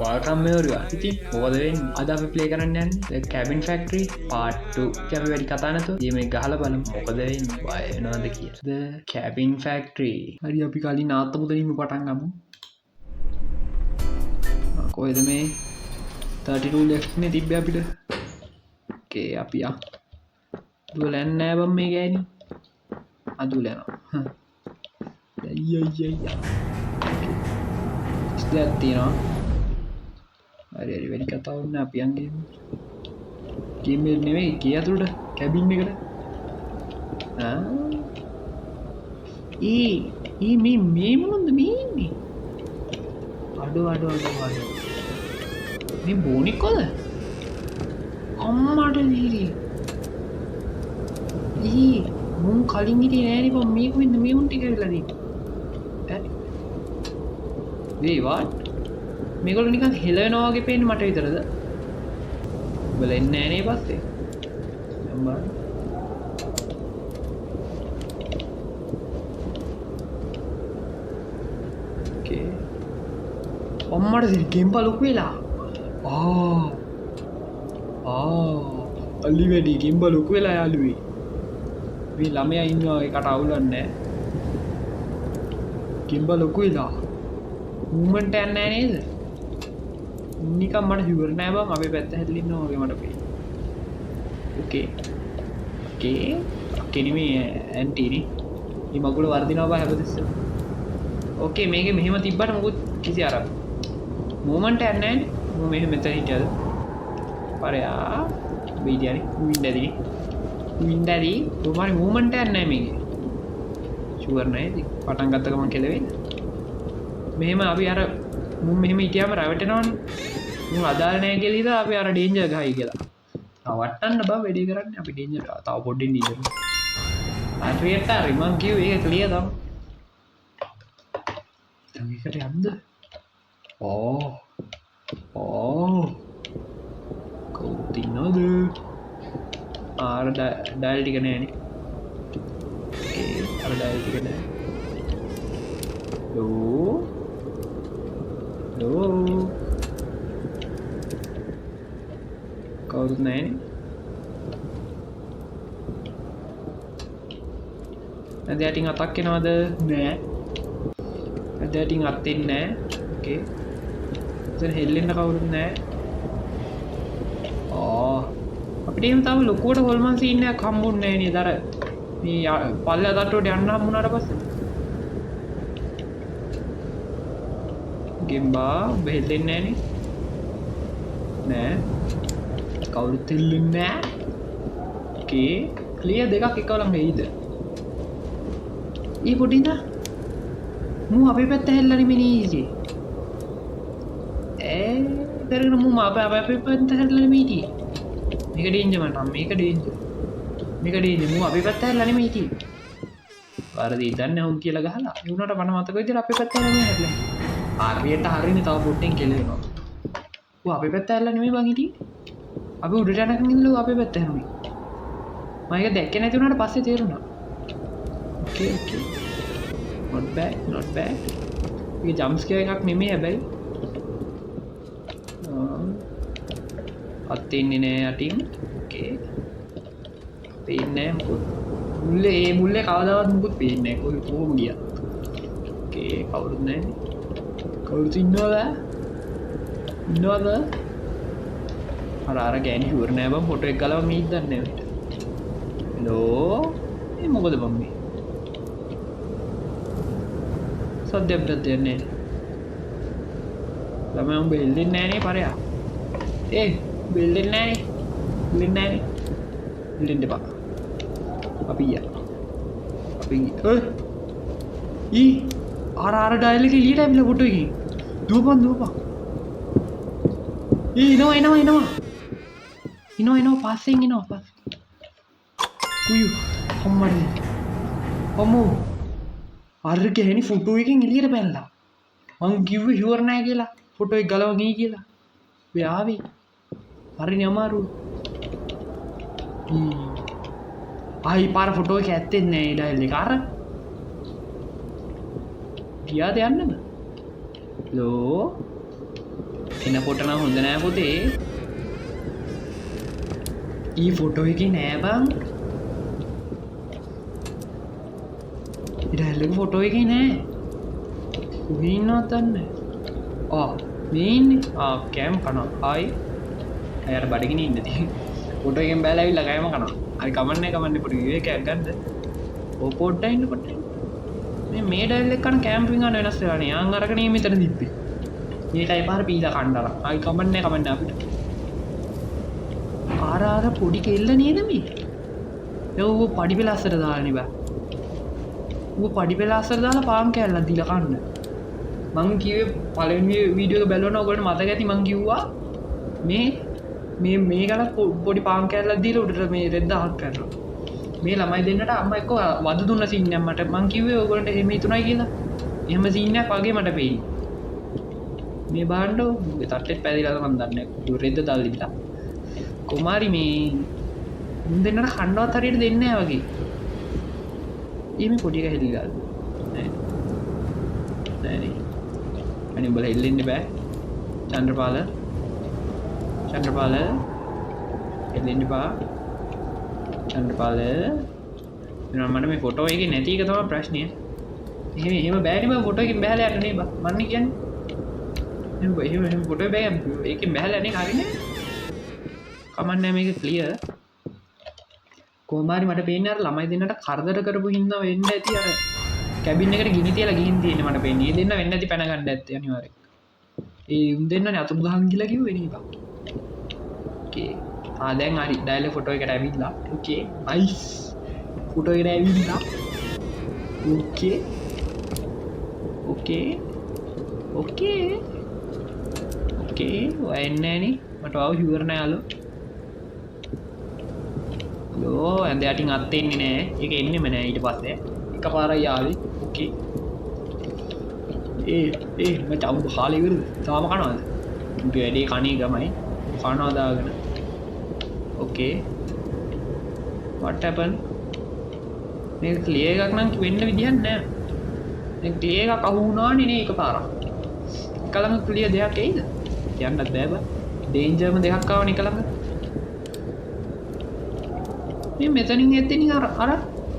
welcome everyone. ඉතින් මොකද වෙන්නේ? අද අපි ප්ලේ කරන්න යන්නේ The Cabin Factory Part 2. ඉතින් අපි වැඩි කතා නැතුව ගේම් එක ගහලා බලමු මොකද වෙන්නේ, වය වෙනවද කියලා. The Cabin Factory. හරි අපි කලින් ආත්ත මුදලින්ම පටන් ගමු. කොහෙද මේ 32 left නේ තිබ්බේ අපිට. ඕකේ අපි ආ. දුවලන්නේ නැහැ බම් මේ ගෑණි. අදුල යනවා. අයියයියයි. ඉස්ලක් තියෙනවා. හරි වැඩි කතා වුණා අපි යන්නේ ගේම් එක නෙවෙයි කී අතුලට කැබින් එකට මේ මොනද මේ ඉන්නේ අඩෝ මේ බෝනික්කොද අම්මට දීරි මුන් කලින් හිටියේ නෑනේ බං මේක වෙන්න මේ මුන් ටික වෙලා තියෙන්නේ what මේගොල්ලෝ නිකන් හෙලවෙනවා වගේ පේන්නේ මට විතරද? උඹලා එන්නේ නැහැ නේ පස්සේ. මම බලන්න. ඕකේ. අම්මට ගේම් බලුක වෙලා. අලි වැඩි ගේම් බලුක වෙලා යාළුවේ. මේ ළමයා ඉන්නවා ඒකට අවුලක් නැහැ. ගේම් බලුක වෙලා. මූවමන්ට් යන්නේ නැහැ නේද? නිකම් මට හිවර් නෑ බං අපේ පැත්ත හැදලා ඉන්නවා වගේ මට පේන්නේ. ඕකේ නෙමෙයි ඇන්ටි නේ. මේ මගුල වර්ධිනවා බා හැබතිස්සෙම. ඕකේ මේකේ මෙහෙම තිබ්බට මොකුත් කිසි අරක්. මූවමන්ට් යන්නේ නෑනේ. මම මෙහෙම මෙතන හිටියද? පරයා වීඩියෝනේ වින්දරි උමාරි මූවමන්ට් යන්නේ නෑ මේකේ. ෂුවර් නෑ ඉතින් පටන් ගත්ත ගමන් කෙලවෙන්නේ. මෙහෙම අපි අර මුන් මෙහෙම හිටියාම රැවටෙනවනේ. මුන් අදාළ නැහැ කියලා හිතා අපි අර ඩේන්ජර් ගහයි කියලා. වටන්න බා වැඩේ කරන්නේ අපි ඩේන්ජර්. තව පොඩ්ඩෙන් ඩේන්ජර්. හරියට හරි මං කිව්වේ ඒක ක්ලියර් තමයි. දැන් ඒකට යන්න. කවුද ඉන්නවද? අර ඩයල් ටික නෑනේ. අර ඩයල් ටික නෑ. කවුරුත් නැහැනේ. ඇදයටින් අතක් එනවද? නෑ. ඇදයටින් අත් එන්නේ නෑ. ඕකේ. ඉතින් හෙල්ලෙන්න කවුරුත් නෑ. අපිට එහෙම තාම ලොකුවට හොල්මන් සීන් එකක් හම්බුන්නේ නෑ නේද? අර මේ පල්ලා දට්ටුවට යන්න හම්බුනාට පස්සේ. ගෙම්බා ඔබ හෙල්ලෙන්නේ නෑනේ. නෑ. කවුරුත් හෙල්ලෙන්නේ නෑ. ඕකේ. ක්ලියර් දෙකක් එකවලම වෙයිද? ඊ පොඩින්ද? මූ අපේ පැත්ත හෙල්ලන්නේ මිනිහි. කරගෙන මූ අපේ පැත්ත හෙල්ලන්නේ මිටි. මේක ඩේන්ජර් මට. මේක ඩේන්ජර්. මූ අපේ පැත්ත හෙල්ලන්නේ මිටි. වාරදී දන්නේ වුන් කියලා ගහලා. ඒ උනට මන මතක විදිහට අපේ පැත්ත හෙල්ලන්නේ නැහැ. හරියට හරිනේ තව පොට්ටෙන් කෙලවෙනවා. ඌ අපේ පැත්ත ඇල්ල නෙමෙයි බං හිටියේ. අපි උඩට යනකම් ඉඳලා අපේ පැත්ත හැරුනේ. මම ඒක දැක්කේ නැති වුණාට පස්සේ තේරුණා. ඕකේ. not bad. මේක ජම්ප් ස්කෙයාර් එකක් නෙමෙයි හැබැයි. අත් ඉන්නේ නෑ යටින්. ඕකේ. පේන්නේ නෑ මොකද. මුල්ලේ කවදාවත් මොකුත් පේන්නේ නෑ. කොහොම ගියා. ඕකේ කවුරුත් නෑනේ. කවුරුත් ඉන්නවද? අර ගෑණි ෂුවර් නෑ බං ෆොටෝ එක ගලව මීත් දන්නේ නැහැ. හලෝ මේ මොකද බං මේ? සද්දයක් දෙන්නේ. ළමයි උඹ එල්ලෙන්නේ නෑනේ පරයා. බෙල්ලෙන්නේ නෑනේ. එල්ලෙන්න එපා. අපි අර ඩයල් එකේ එළියට ඇවිල්ලා ෆොටෝ එකකින්. දුවපන්. එනවා පස්සෙන් එනවා. අම්මෝ. අර ගෑණි ෆොටෝ එකකින් එළියට බැලලා. මං කිව්වේ ෂුවර් නෑ කියලා. ෆොටෝ එක ගලව ගියේ කියලා. ඔය ආවේ. හරිනේ අමාරු. ආයි පාර ෆොටෝ එක ඇත්තේ නෑ ඒ ඩයල් එක. අර ගියාද යන්නද? ලෝ එනකොට නම් හොඳ නෑ පුතේ. ඊ ෆොටෝ එකේ නෑ බං. ඉරැල්ලක ෆොටෝ එකේ නෑ. කොහේ ඉන්නවද දන්නේ නෑ. මේ ඉන්නේ. කෑම කනවා. හායි. අයර බඩගින ඉන්නදී. ෆොටෝ එකෙන් බැලලා ඇවිල්ලා කෑම කනවා. හරි කමන්නේ පොඩි විවේකයක් ගන්නද. පොඩ්ඩක් ඉන්න පොඩ්ඩක්. මේ ඩයිල් එක කන කැම්පින් ගන්න වෙනස් වෙලා නේ. ආන් අරගෙන මෙතන දිප්පේ. මේ ටයිප් ආර පීලා කණ්ඩාලා. ආයි කමන්නේ අපිට. ආර පොඩි කෙල්ල නේද මේ? ඌ පඩි පෙළස්සට දාලා නේ බා. ඌ පඩි පෙළස්සට දාලා පාන් කෑල්ලක් දීලා කන්න. මං කිව්වේ පළවෙනි වීඩියෝ එක බලනවා ඔයගොල්ලෝ මතක ඇති මං කිව්වා මේ ගල පොඩි පාන් කෑල්ලක් දීලා උඩට මේ රෙද්ද අහක් කරනවා. මේ ළමයි දෙන්නට අම්මා එක්ක වද දුන්න සීන් එකක් මට මං කිව්වේ ඔයගොල්ලන්ට එහෙම හිතුණයි කියලා. එහෙම සීන් එකක් වගේ මට පේන්නේ. මේ බාණ්ඩෝ තට්ටෙත් පැදිලාද මන් දන්නේ නැහැ. රෙද්ද දාලා දීලා. කුමාරි මේ මුන් දෙන්නට කන්නවත් හරියට දෙන්නේ නැහැ වගේ. ඊමේ පොඩි එක හෙල්ලිලා. නෑ. අනේ උඹලා හෙල්ලෙන්න බෑ. චන්ද්‍රපාල හෙල්ලෙන්න බා. චන්ද්‍රපාල මට මේ ෆොටෝ එකේ නැති එක තමයි ප්‍රශ්නය. එහෙම බෑනේ බා ෆොටෝ එකෙන් බහලා යන්න නේ බා. මන්නේ කියන්නේ. එහෙම ෆොටෝ බෑ ඒකෙන් බහලා යන්නේ හරිනේ. කමන්නේ මේක ක්ලියර්. කොහොමාරි මට පේන්නේ අර ළමයි දෙන්නට කරදර කරපු හින්දා වෙන්න ඇති අර කැබින් එකට ගිනි තියලා ගිහින් තියෙන්නේ මට පේන්නේ. ඒ දෙන්න වෙන්න ඇති පැන ගන්න ඇත්තේ අනිවාර්යෙන්. ඒ උන් දෙන්නනේ අතුරු ගහන් කියලා කිව්වේ නේ බා. ඕකේ. දැන් හරි ඩයලොග් ෆොටෝ එකට ඇවිල්ලා. ඕකේ. නයිස්. ෆොටෝ එකට ඇවිල්ලා. ඕකේ. ඔය එන්නේ නෑනේ. මට ආව හිවර නෑ යාළුවෝ. ලෝ ඇඳ යටින් අත් එන්නේ නෑ. ඒක එන්නෙම නෑ ඊට පස්සේ. එකපාරයි ආවේ. ඕකේ. මචං හාලේ ඉවරද? තාම කනවද? උඹ වැඩේ කණේ ගමයි. කනවා දාගෙන. ඕකේ. what happened? මේක ක්ලියර් එකක් නම් වෙන්න විදියක් නෑ. දැන් ක්ලියර් එකක් අහු වුණානේ නේ එකපාරක්. එකලම ක්ලියර් දෙයක් එයිද? කියන්නත් බෑ බා. ඩේන්ජර්ම දෙකක් ආවනේ එකලම. මේ මෙතනින් එද්දී අර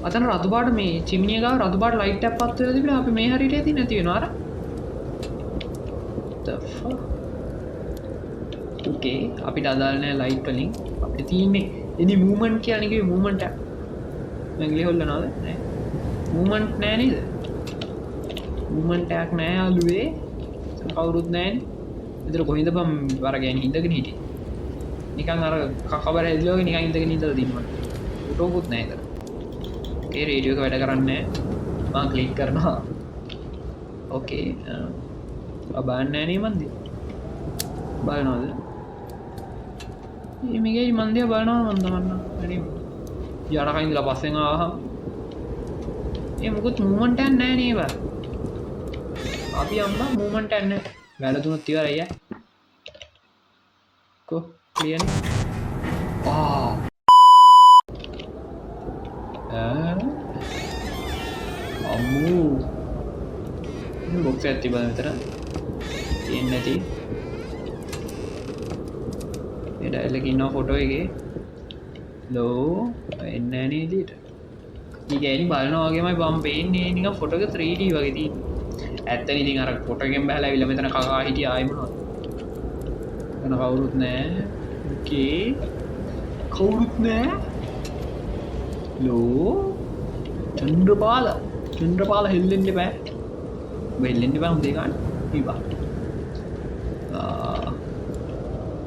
අතන රතු පාට මේ චිමිනිය ගාව රතු පාට ලයිට් එකක් පත් වෙලා තිබුණා. අපි මේ හරියට එදී නැති වෙනවා අර. the fuck. okay අපිට අදාළ නැහැ ලයිට් වලින්. අපිට තියෙන්නේ එනි මූවමන්ට් කියන්නේ කිව්වේ මූවමන්ට් එක. මම ගිහලා හොල්ලනවාද? නෑ. මූවමන්ට් නෑ නේද? මූවමන්ට් එකක් නෑ අලුවේ. කවුරුත් නෑනේ. විතර කොහෙන්ද බම් වර ගෑණි ඉඳගෙන හිටියේ. නිකන් අර කකබර ඇදලා නිකන් ඉඳගෙන ඉඳලා දින්නවා. ෆොටෝකුත් නෑ ඒතර. ඒ රේඩියෝ එක වැඩ කරන්නේ නෑ. මම ක්ලික් කරනවා. ඕකේ. බලන්නේ නෑ නේ මන්දි. බලනවද? මේකේ මන්දිය බලනවා මන් දමන්න. හරි. යරකා ඉඳලා පස්සෙන් ආවහම මොකුත් මූවමන්ට් එකක් නෑ නේ බා. අපි අම්මා මූවමන්ට් එකක් නෑ. වැලදුනොත් ඉවරයි ඈ. කො ක්ලියර් නේ. අම්මෝ. මේ බොක්ස් එකක් තිබ්බද මෙතන? තියෙන්නේ නැති. මේ ඩයල් එකේ ඉන්න ෆොටෝ එකේ ලෝ එන්නේ නැහැ නේ එළියට. ඊගෑනි බලනවා වගේමයි බම් පේන්නේ නිකන් ෆොටෝ එක 3D වගේ තියෙන්නේ. ඇත්තනේ ඉතින් අර ෆොටෝ එකෙන් බහලා ඇවිල්ලා මෙතන කකා හිටියා ආයි මොනවද? එතන කවුරුත් නැහැ. ඕකේ. කවුරුත් නැහැ. ලෝ චන්ද්‍රපාල හෙල්ලෙන්න බෑ. වෙල්ලෙන්න බෑ හොඳේ ගන්න. ඉබා.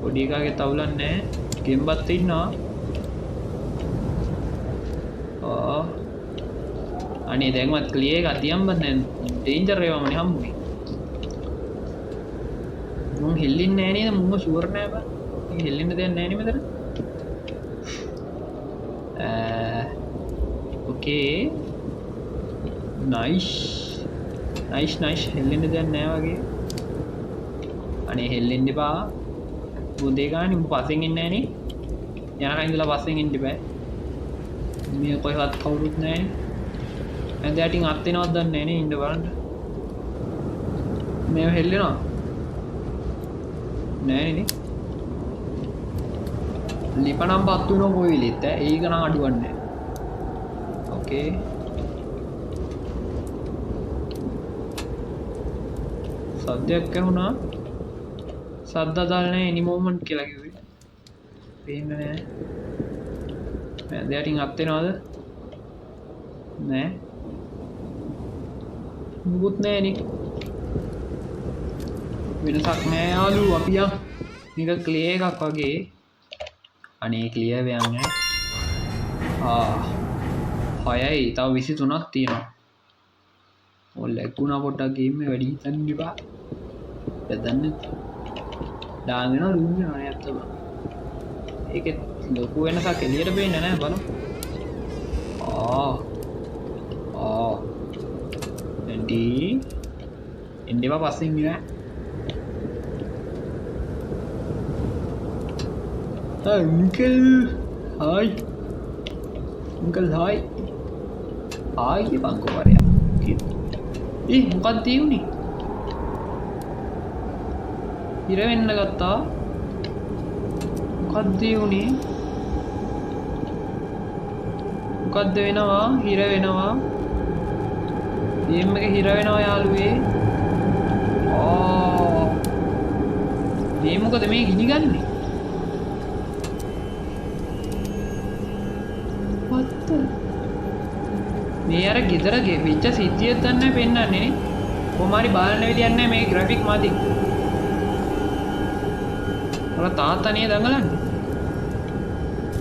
පොඩි එකාගේ තවුලක් නැහැ. ගෙම්බත් ඉන්නවා. අනේ දැන්වත් ක්ලියර් එකක් තියම්බත් නෑ. ඩේන්ජර් ඒවාමනේ හම්බුනේ. මම හෙල්ලෙන්නේ නෑ නේද? මම ෂුවර් නෑ බා. මේ හෙල්ලෙන්න දෙයක් නෑ නේ මෙතන. okay nice හෙල්ලෙන්න දෙයක් නෑ වගේ. අනේ හෙල්ලෙන්න එපා. බුදේ ගානේ උඹ පස්සෙන් එන්නේ නෑනේ. යනකම් ඉඳලා පස්සෙන් එන්න බෑ. මේ කොහෙවත් කවුරුත් නෑනේ. ඇඳ යටින් අත් වෙනවද දන්නේ නෑනේ ඉන්න බලන්න. මේව හෙල්ලෙනවා. නෑනේ ලිපනම් පත් වෙනවා කොයි වෙලෙත් ඒක නම් අඩුවන්නේ ඕකේ සද්දයක් ඇහුණා සද්ද අදාළ නැහැ එනි මොමන්ට් කියලා කිව්වේ පේන්නේ නැහැ මම දෙයටින් අත් වෙනවද නෑ මුකුත් නෑ නේ වෙනසක් නෑ යාළු අපි යන් මේක ක්ලියර් එකක් වගේ අනේ ක්ලියර් වෙන්නේ හයයි තව 23ක් තියෙනවා ඔය ලැගුණා පොඩ්ඩක් ගේම් එක වැඩි හිතන්න එපා දැන් දාගෙන රුම් යනවා නැත්තම ඒකේ ලොකු වෙනසක් එළියට පේන්නේ නැහැ බලමු එන්ටි එන්නෙම පස්සෙන් ගියා अंकल हाय अंकल हाय हाय ये बांको मारे ए මොකක්ද තියෙන්නේ ඉර වෙන්න ගත්තා මොකක්ද තියෙන්නේ මොකක්ද වෙනවා හිර වෙනවා ගේම් එක හිර වෙනවා යාළුවේ මේ මොකද මේ ගිනි ගන්නේ මේ අර ගෙදර වෙච්ච සිද්ධියක් දන්නේ පෙන්නන්නේ නේ කොහොමාරි බලන්න විදියක් නැහැ මේ ග්‍රැෆික් මාදි ඔල තාත්තනිය දඟලන්නේ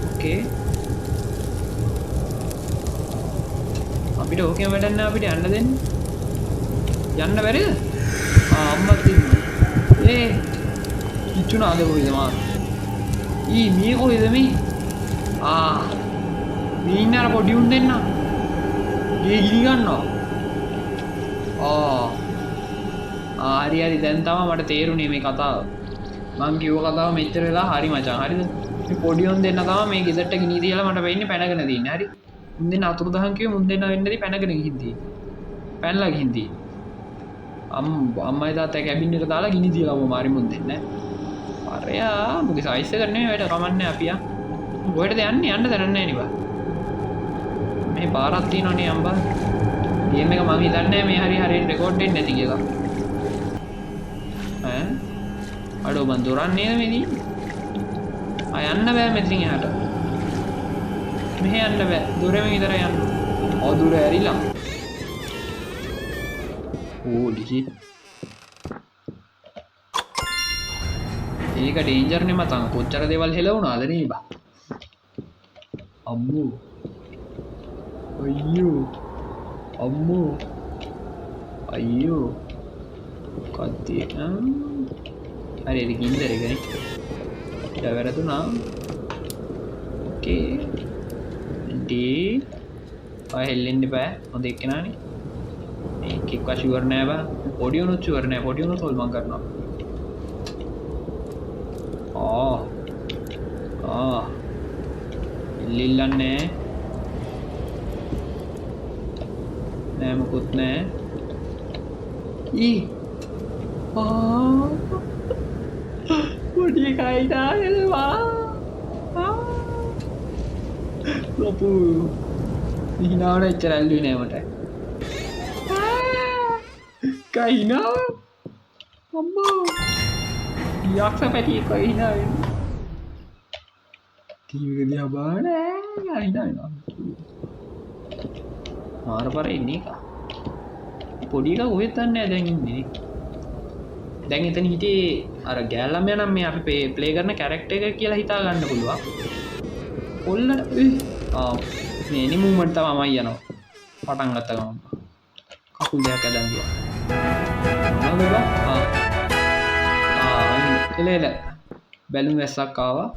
ඕකේ අපිට ඕකේ වැඩක් නැහැ අපිට යන්න දෙන්න යන්න බැරිද අම්මත් ඉන්නේ කිචුනාද කොයිද මා මේ කොයිද මේ මේ ඉන්න අර පොඩි උන් දෙන්න ගේ ගිනි ගන්නවා හරි හරි දැන් තමයි මට තේරුනේ මේ කතාව මං කිව්ව කතාව මෙච්චර වෙලා හරි මචං හරිද මේ පොඩි උන් දෙන්න තමයි මේ ගෙදරට ගිනි තියලා මට වෙන්නේ පැනගෙන දින්නේ හරි මුන් දෙන්න අතුරුදහන් කිව්වේ මුන් දෙන්න වෙන්නදී පැනගෙන ගිහින් තියෙන්නේ පැනලා ගිහින් තියෙන්නේ අම්මයි තාත්තයි කැබින් එක දාලා ගිනි තියලා මාරි මුන් දෙන්න අරයා මුගේ සයිස් එක නෙමෙයි වැඩ කමන්නේ අපි ඔයටද යන්නේ යන්න දරන්නේ නැහැ නේ බා මේ පාරක් තියෙනවනේ අම්බා ගේම් එක මම හිතන්නේ මේ හරියට රෙකෝඩ් වෙන්නේ නැති කියලා අඩෝ මන් දොරන්නේ නේද මේ යන්න බෑ මෙතනින් එහාට මෙහෙ යන්න බෑ දොරෙම විතරයි යන්න දුර ඇරිලා ඩිජි ඒක ඩේන්ජර් නේ මතන් කොච්චර දේවල් හෙලවුණාද නේ බා අම්මෝ අයියෝ කද්දේ හරි ඒක ගින්දර එකනේ දැවරතුනා ඕකේ ඩී ඔය හෙල්ලෙන්න බෑ හොඳ එක්කනානේ මේක ෂුවර් නෑ බා පොඩි උනුත් ෂුවර් නෑ පොඩි උනුත් හොල්මන් කරනවා ඉල්ලන්නේ නෑ මොකුත් නෑ පොඩි එකයි දානවා ලොපු හිනාවට එච්චර ඇල්ලුවේ නෑ මට කයිනා අම්මෝ යක්ෂ පැටි එක හිනා වෙන්නේ ටීවී එක දිහා බලන හිනා වෙනවා මාරපර ඉන්නේ එක පොඩි එක කොහෙද දන්නේ දැන් ඉන්නේ දැන් එතන හිටියේ අර ගෑල්ලම යනම් මේ අපි ප්ලේ කරන කැරක්ටර් එක කියලා හිතා ගන්න පුළුවන් කොල්ලට මේ එනි මූවමන්ට් තමයි යනවා පටන් ගත්ත ගමන් කකුල් දෙකක් ඇදන් ගියා නේද එලෙල බැලුම් වැස්සක් ආවා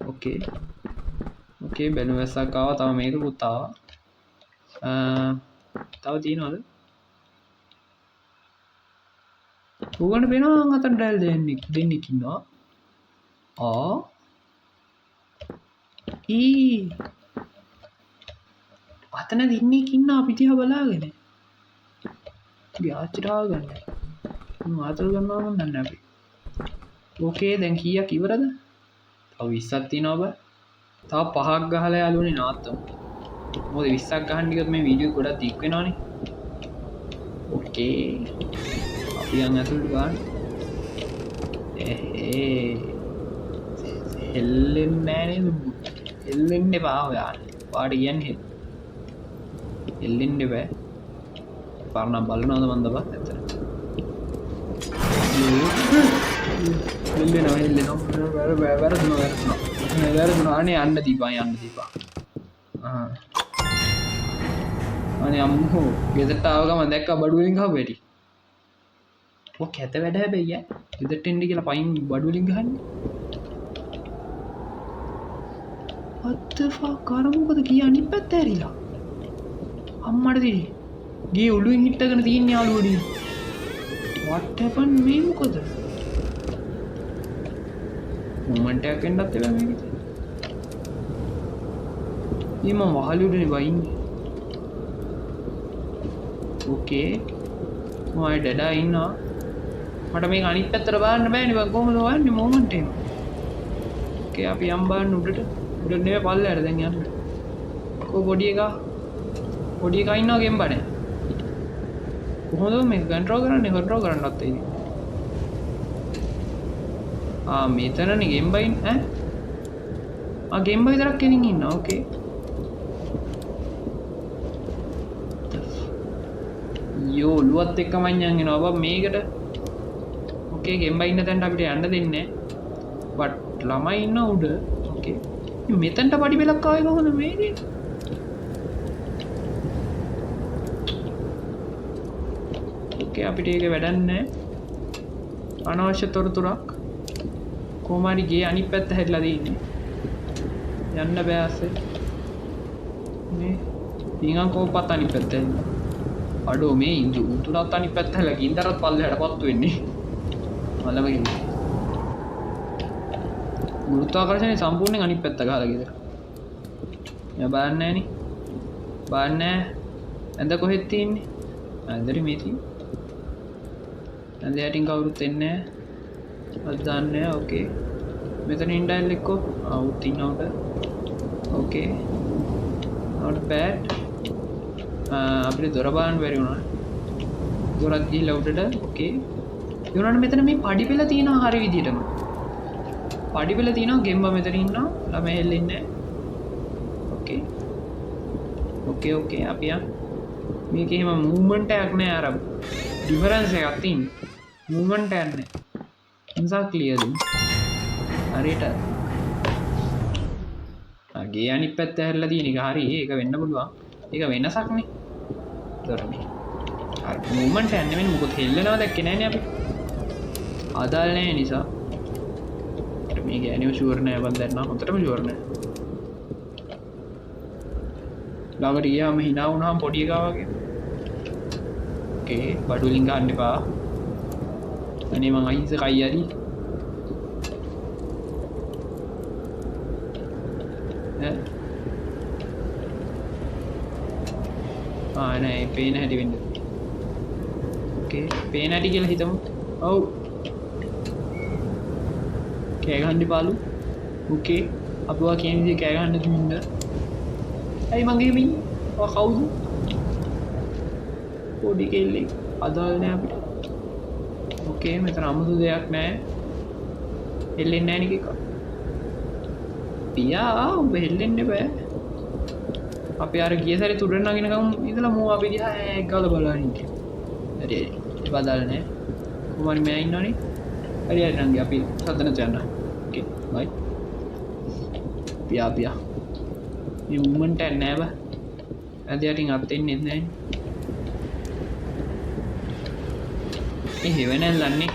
ඕකේ බැලුම් වැස්සක් ආවා තව මේකකුත් ආවා තව තියෙනවද ඌගන්න පේනවා අතන ඩයල් දෙන්නෙක් ඉන්නවා අතන දෙන්නෙක් ඉන්නවා අපි දිහා බලාගෙන අපි ආච්චිට ආව ගන්න මාතර ගන්නවා මන් දන්නේ අපි ඕකේ දැන් කීයක් ඉවරද? තව 20ක් තියෙනවා බා. තව 5ක් ගහලා යාළුවනේ නවත්තමු. මොකද 20ක් ගහන්න ගියොත් මේ වීඩියෝ ගොඩක් දික් වෙනවනේ. ඕකේ. අපි යන් ඇතුළට ගන්න. හෙල්ලෙන්නේ නැහැ නේද? හෙල්ලෙන්න එපා ඔයාලා. වාට කියන්නේ හෙල්ලෙන්න එපා. පාරනම් බලනවද මන්ද බා ඇත්තට. හෙල්ලෙනවා වැරදුනා අනේ යන්න දීපන් අනේ අම්මෝ ගෙදරට ආව ගමන් දැක්කා බඩු වලින් ගහපු හැටි. ඔය කැත වැඩ හැබැයි ඈ. ගෙදරට එන්න කියලා පයින් බඩු වලින් ගහන්නේ. what the fuck අර මොකද කියන්නේ අනිත් පැත්ත ඇරිලා. අම්මට දෙයි. ගේ ඔළුවෙන් හිටගෙන තියෙන යාළුවනේ. what happened මේ මොකද? මොමන්ට් එකක් එන්නත් එපා මේකේ. ඊ මම වහලු උඩනේ වයින්නේ. ඕකේ. මම ඩඩා ඉන්නවා. මට මේක අනිත් පැත්තට බලන්න බෑනේ බං කොහොමද වන්නේ මොමන්ට් එක. ඕකේ අපි යම් බලන්න උඩට. උඩ නෙවෙයි පල්ලෙහාට දැන් යන්න. කො පොඩි එකා ඉන්නවා ගෙම් බඩේ. කොහොමද මේක කන්ට්‍රෝල් කරන්නත් එයි. මෙතනනේ ගෙම් බයින් ඈ. ගෙම් බයි විතරක් කෙනින් ඉන්නවා. ඕකේ. යෝ ඔළුවත් එක්ක මං යන් එනවා බා මේකට. ඕකේ ගෙම් බයි ඉන්න තැනට අපිට යන්න දෙන්නේ නැහැ. බට් ළමයි ඉන්න උඩ. ඕකේ. මෙතනට පඩි බෙලක් ආවේ කොහොමද මේකේ? ඕකේ අපිට ඒක වැඩක් නැහැ. අනවශ්‍ය තොරතුරක්. කොහොම හරි ගේ අනිත් පැත්ත හැරිලා දෙන්නේ. යන්න බෑ අස්සේ. මේ නිකන් කොහොපත් අනිත් පැත්ත හැරිලා. අඩෝ මේ උතුරත් අනිත් පැත්ත හැරිලා ගින්දරත් පල්ලෙහාටපත් වෙන්නේ. මලම ගිහින්. ගුරුත්වාකර්ෂණය සම්පූර්ණයෙන් අනිත් පැත්ත ගහලා ගෙදර. මම බලන්නේ නැහනේ. බලන්නේ ඇඳ කොහෙද තියෙන්නේ? ඇඳරි මේ තියෙන්නේ. ඇඳ යටින් කවුරුත් එන්නේ නැහැ. අද දන්නේ නැහැ. ඕකේ. මෙතන ඉන්ඩයිල් එක්කෝ අවුත් ඉන්නවට. ඕකේ. not bad. අපිට දොර බලන්න බැරි වුණා. දොරත් ගිහලා උඩට. ඕකේ. ඒ වුණාට මෙතන මේ පඩි පෙළ තියෙනවා හරි විදියටම. පඩි පෙළ තියෙනවා ගෙම්බ මෙතන ඉන්නවා. ළමයි හෙල්ලෙන්නේ නැහැ. ඕකේ. ඕකේ අපි යන්. මේකේ එහෙම මූවමන්ට් එකක් නෑ අර ඩිෆරන්ස් එකක් තියෙනවා. මූවමන්ට් එකක් නෑ. නිසා ක්ලියර්ද? හරියට. ගේ අනිත් පැත්ත හැරලා තියෙන එක හරි ඒක වෙන්න පුළුවන්. ඒක වෙනසක් නේ. දොරනේ. අර මූවමන්ට් එකක් නෙමෙයි මොකද හෙල්ලනවා දැක්කේ නෑනේ අපි. අදාළ නෑ නිසා. මේක ඇනිව ෂුවර් නෑ බන් දැන් නම් හොඳටම ෂුවර් නෑ. ළඟට ගියාම hina වුණාම පොඩි එකා වගේ. ඕකේ බඩු වලින් ගන්න එපා. අනේ මං අයිස කයි හරි. නෑ පේන හැටි වෙන්න. ඕකේ පේන හැටි කියලා හිතමු. ඔව්. කෑ ගහන්න පාලු. ඕකේ අපි වා කියන විදිහේ කෑ ගහන්න දුන්න. ඇයි මං එහෙම ඉන්නේ? ඔය කවුද? පොඩි කෙල්ලෙක් අදාළ නෑ අපිට. ඕකේ මෙතන අමුතු දෙයක් නෑ. හෙල්ලෙන්නේ නෑ නේ කිකා. පියා ඔබ හෙල්ලෙන්න බෑ. අපි අර ගිය සැරේ තුඩට නගින ගමන් ඉඳලා මෝ අපි දිහා ඇක් ගාලා බලන ඉන්නේ. හරි හරි. බදාල නෑ. කොහොමද මෙයා ඉන්නවනේ? හරි හරි නංගි අපි සදනට යන්න. ඕකේ බයි. පියා. මේ මූවමන්ට් එක නෑ බා. ඇද යටින් අත් එන්නේ නැහැ. මේ හෙවනල්ලන්නේ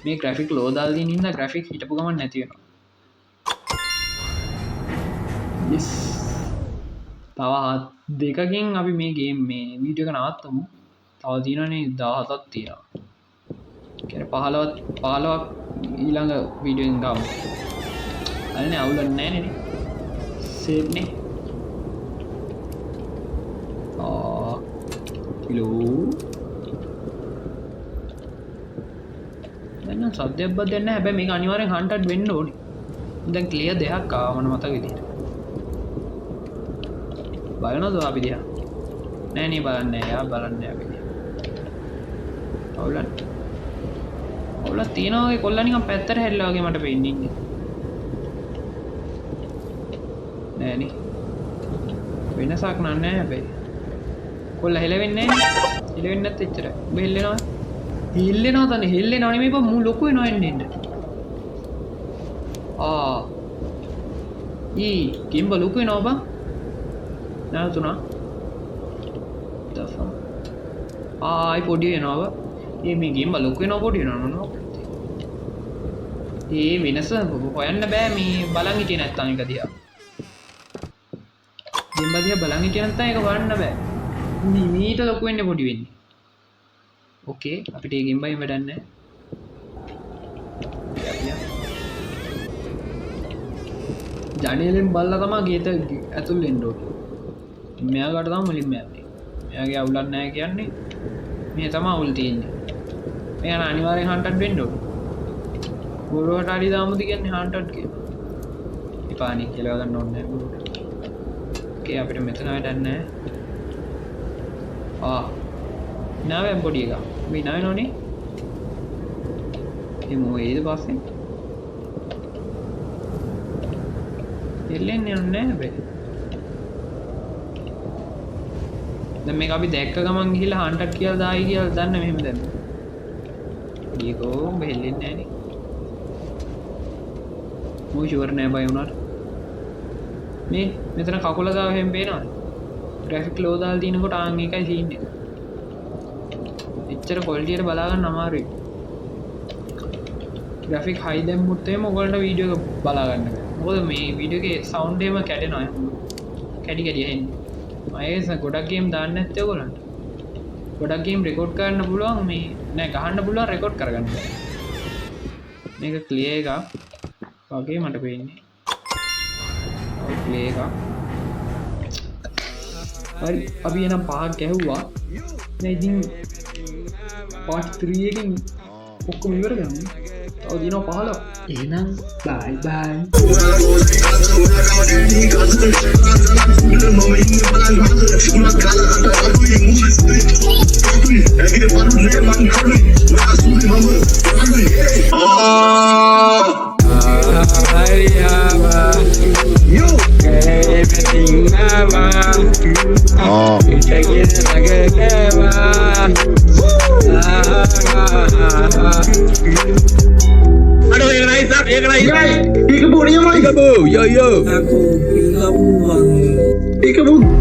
මේ ග්‍රැෆික් ලෝ දාලා තියෙන ඉඳලා ග්‍රැෆික් හිටපු ගමන් නැති වෙනවා. yes. තව දෙකකින් අපි මේ ගේම් මේ වීඩියෝ එක නවත්තමු. තව තියෙනනේ 17ක් තියෙනවා. කියන්නේ 15ක් ඊළඟ වීඩියෝ එකෙන් ගමු. අනේ අවුලක් නැහැ නේ. සේව් නේ. දැන් සද්දයක් බද්දයක් නැහැ. හැබැයි මේක අනිවාර්යෙන් හන්ටඩ් වෙන්න ඕනේ. දැන් ක්ලියර් දෙකක් ආවම මතක විදියට. බලනවද අපි දිහා? නෑ නේ බලන්නේ. යා බලන්නේ අපි දිහා. ඔවුලක් තියෙනවා වගේ කොල්ලා නිකන් පැත්තට හැරිලා වගේ මට පේන්නේ ඉන්නේ. නෑනේ. වෙනසක් නෑ හැබැයි. කොල්ලා හෙලවෙන්නේ නෑනේ. හෙලවෙන්නේ නැත් එච්චරයි. ඔබ හෙල්ලෙනවා. හෙල්ලෙනවා තනේ. හෙල්ලෙනවා නෙමෙයි බං මූ ලොකු වෙනවා එන්නේ. ගේම්බ ලොකු වෙනවා බං. නැවතුණා. දෆා. ආයි පොඩි වෙනවා බං. මේ ගේම්බ ලොකු වෙනවා පොඩි වෙනවා නෝ. වෙනස හොයන්න බෑ මේ බලන් හිටියේ නැත්තම් එක දිහා. ගේම්බ දිහා බලන් හිටියේ නැත්තම් ඒක බලන්න බෑ. මීට ලොකු වෙන්නේ පොඩි වෙන්නේ. ඕකේ අපිට මේ ගේම්බයි වැඩක් නැහැ. ජනේලෙන් බලලා තමයි ගේත ඇතුල් වෙන්න ඕනේ. මෙයාකට තමයි මුලින්ම යන්නේ. මෙයාගේ අවුලක් නැහැ කියන්නේ. මේ තමයි අවුල් තියෙන්නේ. මෙයා අනිවාර්යෙන් හන්ටඩ් වෙන්න ඕනේ. ගුරුවට අඩි දාමුද කියන්නේ හන්ටඩ් කියලා. ඉපානි කියලා ගන්න ඕනේ නැහැ. ඕකේ අපිට මෙතන වැඩක් නැහැ. නෑ පොඩි එක. මේ නෑනෝනේ. එමු ඒද පස්සේ. එල්ලෙන්නේ නැහැ හැබැයි. දැන් මේක අපි දැක්ක ගමන් ගිහිල්ලා 100 කියලා දායි කියලා දන්න මෙහෙම දැන්. ඊකෝ මෙහෙල්ලෙන්නේ නැහැ නේ. මෝ ෂුවර් නෑ බය වුණාට. මේ මෙතන කකුල ගාව හැම පේනවද? ග්‍රැෆික් ලෝ දාලා තිනකොට ආන් එකයි සීන් එක. එච්චර ක්වොලිටි එක බලා ගන්න අමාරුයි. ග්‍රැෆික් හයි දැම්මුත් එහෙම ඔයගොල්ලන්ට වීඩියෝ එක බලා ගන්න බෑ. මොකද මේ වීඩියෝ එකේ සවුන්ඩ් එකම කැඩෙනවා. කැඩි කැඩි එන්නේ. මම ගොඩක් ගේම් දාන්න නැත්තේ ඔයගොල්ලන්ට. ගොඩක් ගේම් රෙකෝඩ් කරන්න පුළුවන් මේ නෑ ගහන්න පුළුවන් රෙකෝඩ් කරගන්න බෑ. මේක ක්ලියර් එකක් වගේ මට පේන්නේ. ඔය ක්ලියර් එකක්. හරි අපි එනම් පහක් ගැහුවා. දැන් ඉතින් පාර්ට් 3 එකෙන් ඔක්කොම ඉවර කරමු. තව දිනවා 15. එහෙනම් බයි බයි. Aduh, yang naik, Sak. Yang naik. Ikabu, ni yang mana? Ikabu. Yo, yo. Aku bilang, Ikabu.